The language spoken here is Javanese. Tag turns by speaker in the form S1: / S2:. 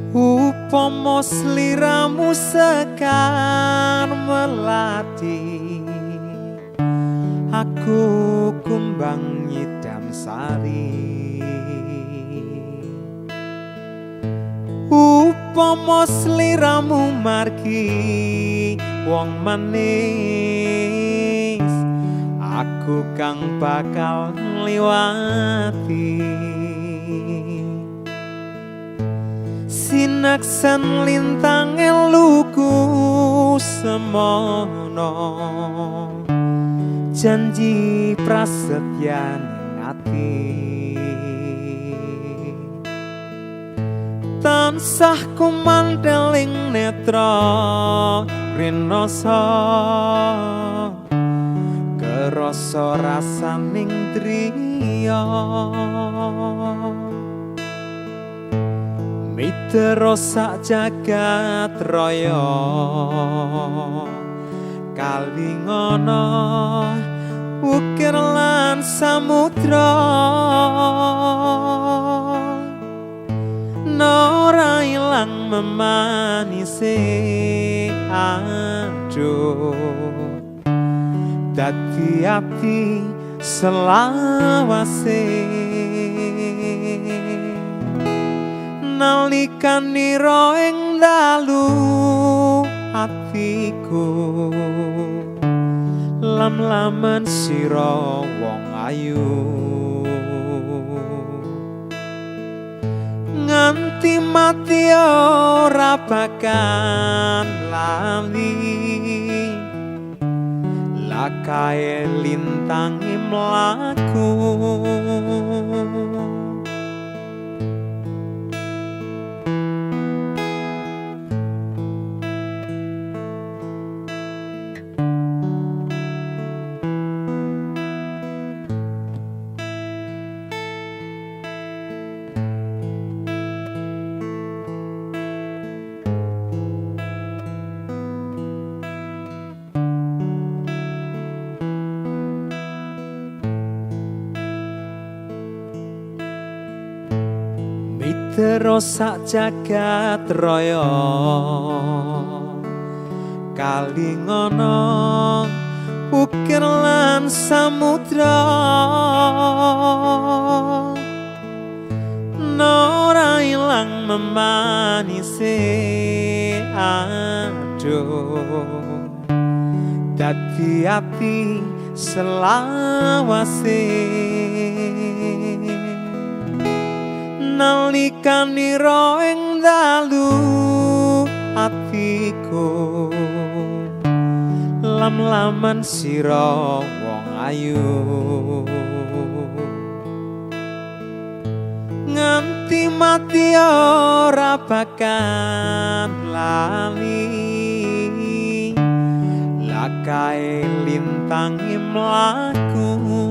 S1: Upama sliramu sekar melati, aku kumbang nyidam sari. Upama sliramu margi wong manis, aku kang bakal ngliwati. Sinaksan lintang eluku semono, janji prasetya ning ati. Tansah kumandeling netra rinoso, kerasa rasaning driya. Mitero sak jagat raya, kalingono ukir lan samudra. Nora ilang memanise aduh, dadi ati selawase. Nalikane ing dalu atiku lam-laman sira wong ayu, nganti mati ora bakal lali lakae lintang mlaku. Mitero sak jagat raya, kalingono ukir lan samudra. Nora ilang memanise aduh, dadi ati selawase. Nalikane ing dalu atiku lam-laman sira wong ayu, nganti mati ora bakal lali lakae lintang mlaku.